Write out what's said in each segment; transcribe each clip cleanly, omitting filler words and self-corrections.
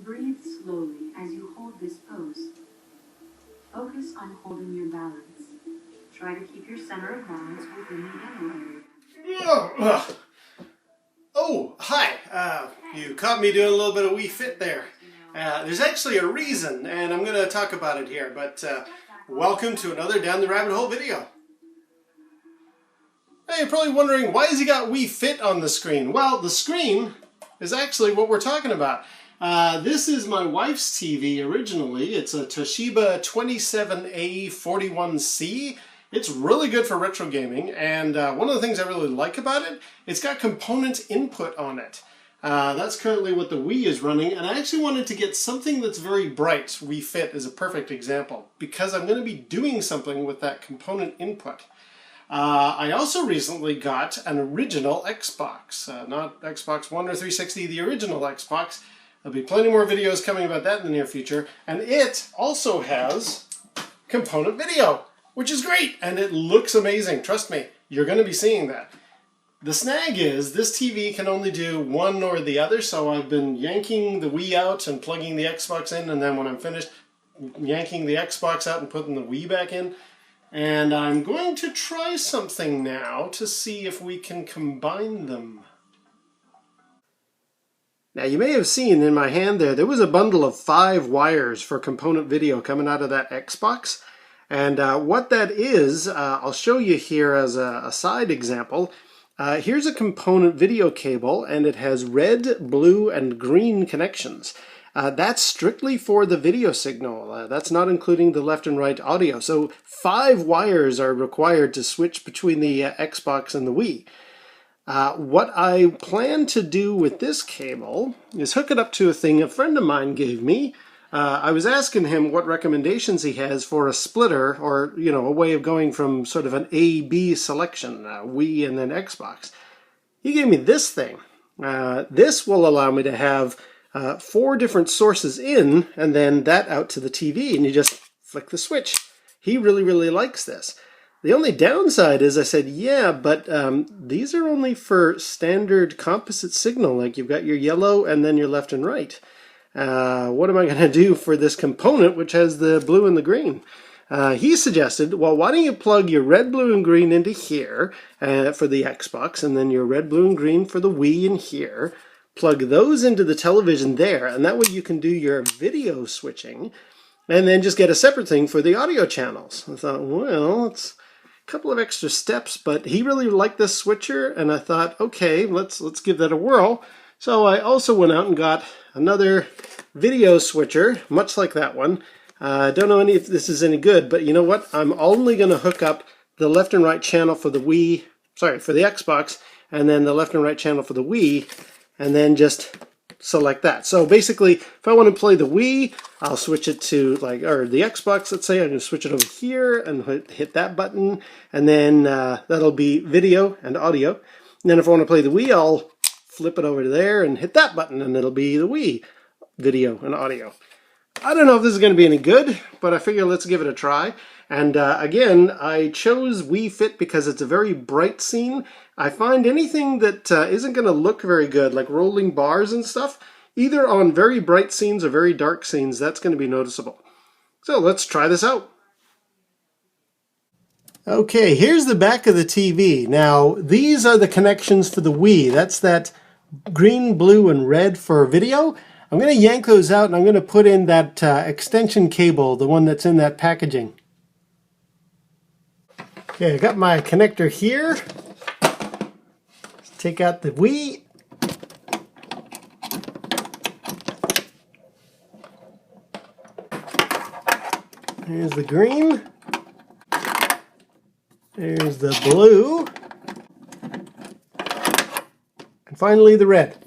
Breathe slowly as you hold this pose. Focus on holding your balance. Try to keep your center of balance within the ankle area. Oh, hi. You caught me doing a little bit of Wii Fit there. There's actually a reason, and I'm going to talk about it here, but welcome to another Down the Rabbit Hole video. Now you're probably wondering, why has he got Wii Fit on the screen? Well, the screen is actually what we're talking about. This is my wife's TV originally. It's a Toshiba 27A41C. It's really good for retro gaming, and one of the things I really like about it, it's got component input on it. That's currently what the Wii is running, and I actually wanted to get something that's very bright. Wii Fit is a perfect example, because I'm going to be doing something with that component input. I also recently got an original Xbox, not Xbox One or 360, the original Xbox. There'll be plenty more videos coming about that in the near future, and it also has component video, which is great, and it looks amazing. Trust me, you're going to be seeing that. The snag is, this TV can only do one or the other, so I've been yanking the Wii out and plugging the Xbox in, and then when I'm finished, yanking the Xbox out and putting the Wii back in. And I'm going to try something now to see if we can combine them. Now you may have seen in my hand there was a bundle of 5 wires for component video coming out of that Xbox. And what that is, I'll show you here as a side example. Here's a component video cable, and it has red, blue, and green connections. That's strictly for the video signal. That's not including the left and right audio. So 5 wires are required to switch between the Xbox and the Wii. What I plan to do with this cable is hook it up to a thing a friend of mine gave me. I was asking him what recommendations he has for a splitter, or, you know, a way of going from sort of an A-B selection, Wii and then Xbox. He gave me this thing. This will allow me to have 4 different sources in, and then that out to the TV, and you just flick the switch. He really, really likes this. The only downside is, I said, yeah, but these are only for standard composite signal, like you've got your yellow and then your left and right. What am I going to do for this component, which has the blue and the green? He suggested, well, why don't you plug your red, blue, and green into here for the Xbox, and then your red, blue, and green for the Wii in here. Plug those into the television there, and that way you can do your video switching, and then just get a separate thing for the audio channels. I thought, well, it's a couple of extra steps, but he really liked this switcher, and I thought, okay, let's give that a whirl. So I also went out and got another video switcher, much like that one. I don't know if this is any good, but you know what? I'm only going to hook up the left and right channel for the for the Xbox, and then the left and right channel for the Wii, and then just select that. So basically, if I want to play the Wii, I'll switch it to, or the Xbox, let's say, I'm going to switch it over here and hit that button, and then that'll be video and audio. And then if I want to play the Wii, I'll flip it over to there and hit that button, and it'll be the Wii video and audio. I don't know if this is going to be any good, but I figure let's give it a try. And again, I chose Wii Fit because it's a very bright scene. I find anything that isn't going to look very good, like rolling bars and stuff, either on very bright scenes or very dark scenes, that's going to be noticeable. So let's try this out. Okay, here's the back of the TV. Now, these are the connections for the Wii. That's that green, blue, and red for video. I'm going to yank those out, and I'm going to put in that extension cable, the one that's in that packaging. Okay, I got my connector here. Let's take out the Wii. Here's the green. There's the blue. And finally the red.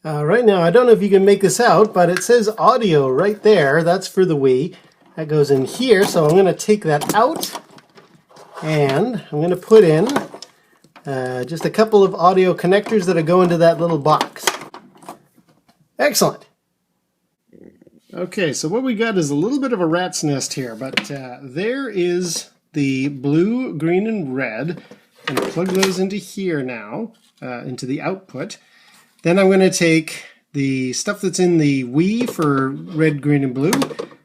Right now, I don't know if you can make this out, but it says audio right there. That's for the Wii. That goes in here, so I'm going to take that out, and I'm going to put in just a couple of audio connectors that go into that little box. Excellent. Okay, so what we got is a little bit of a rat's nest here, but there is the blue, green, and red. going to plug those into here now, into the output. Then I'm going to take the stuff that's in the Wii for red, green, and blue.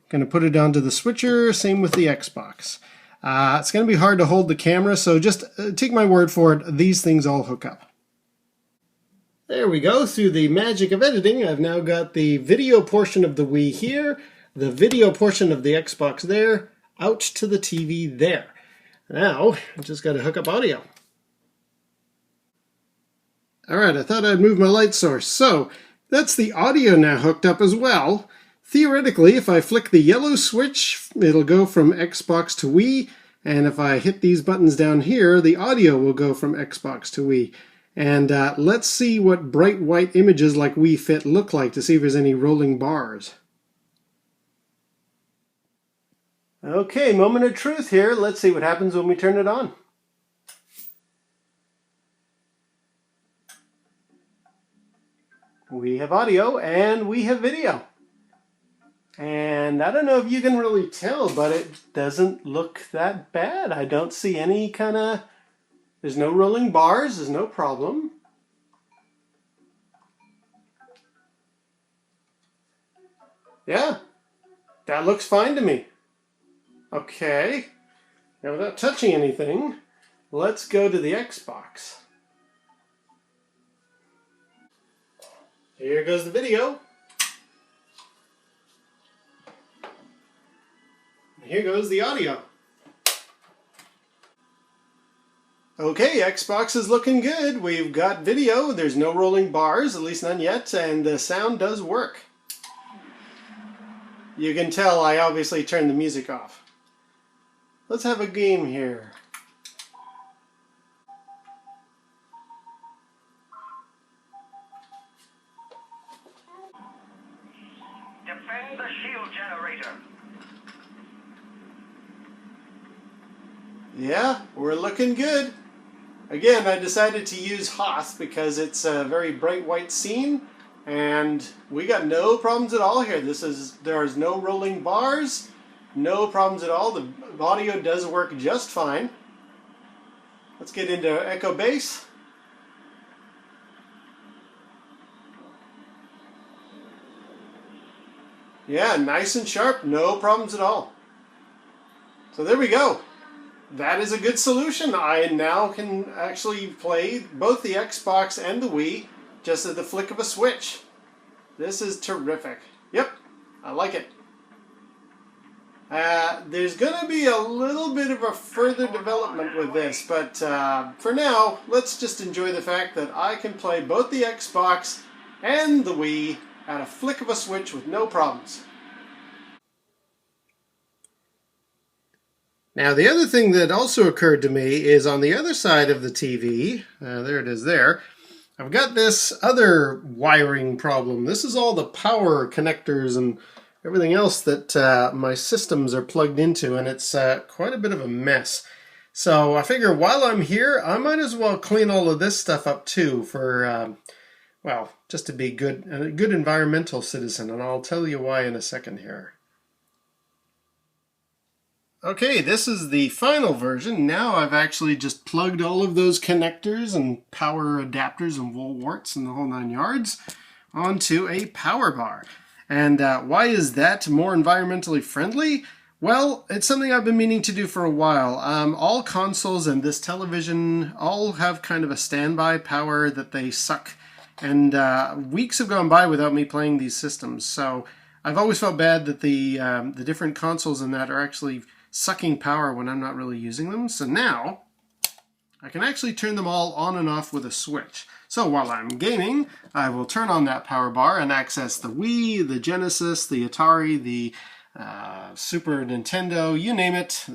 Going to put it onto the switcher, same with the Xbox. It's going to be hard to hold the camera, so just take my word for it, these things all hook up. There we go, through the magic of editing, I've now got the video portion of the Wii here, the video portion of the Xbox there, out to the TV there. Now, I've just got to hook up audio. Alright, I thought I'd move my light source. So, that's the audio now hooked up as well. Theoretically, if I flick the yellow switch, it'll go from Xbox to Wii, and if I hit these buttons down here, the audio will go from Xbox to Wii. And let's see what bright white images like Wii Fit look like to see if there's any rolling bars. Okay, moment of truth here. Let's see what happens when we turn it on. We have audio and we have video. And I don't know if you can really tell, but it doesn't look that bad. I don't see any kind of... There's no rolling bars, there's no problem. Yeah, that looks fine to me. Okay, now without touching anything, let's go to the Xbox. Here goes the video. Here goes the audio. Okay, Xbox is looking good. We've got video. There's no rolling bars, at least none yet, and the sound does work. You can tell I obviously turned the music off. Let's have a game here. Defend the shield generator. Yeah, we're looking good. Again, I decided to use Hoth because it's a very bright white scene, and we got no problems at all here. There is no rolling bars, no problems at all. The audio does work just fine. Let's get into echo bass. Yeah, nice and sharp, no problems at all. So there we go. That is a good solution. I now can actually play both the Xbox and the Wii just at the flick of a switch. This is terrific. Yep, I like it. There's going to be a little bit of a further development with this, but for now, let's just enjoy the fact that I can play both the Xbox and the Wii at a flick of a switch with no problems. Now, the other thing that also occurred to me is on the other side of the TV, there it is there, I've got this other wiring problem. This is all the power connectors and everything else that my systems are plugged into, and it's quite a bit of a mess. So I figure while I'm here, I might as well clean all of this stuff up too for, well, just to be a good environmental citizen, and I'll tell you why in a second here. Okay, this is the final version. Now I've actually just plugged all of those connectors and power adapters and wool warts and the whole 9 yards onto a power bar. And why is that more environmentally friendly? Well, it's something I've been meaning to do for a while. All consoles and this television all have kind of a standby power that they suck. And weeks have gone by without me playing these systems. So I've always felt bad that the different consoles in that are actually sucking power when I'm not really using them. So now I can actually turn them all on and off with a switch. So while I'm gaming, I will turn on that power bar and access the Wii, the Genesis, the Atari, the Super Nintendo, you name it,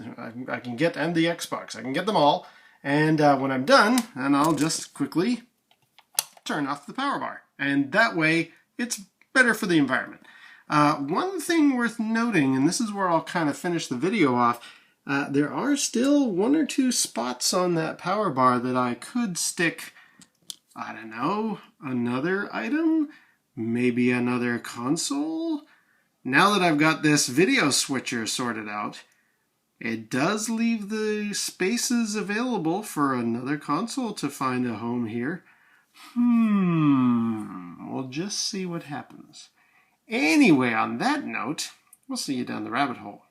I can get, and the Xbox. I can get them all. And when I'm done, then I'll just quickly turn off the power bar. And that way, it's better for the environment. One thing worth noting, and this is where I'll kind of finish the video off, there are still 1 or 2 spots on that power bar that I could stick, I don't know, another item, maybe another console. Now that I've got this video switcher sorted out, It does leave the spaces available for another console to find a home here. We'll just see what happens. Anyway, on that note, we'll see you down the rabbit hole.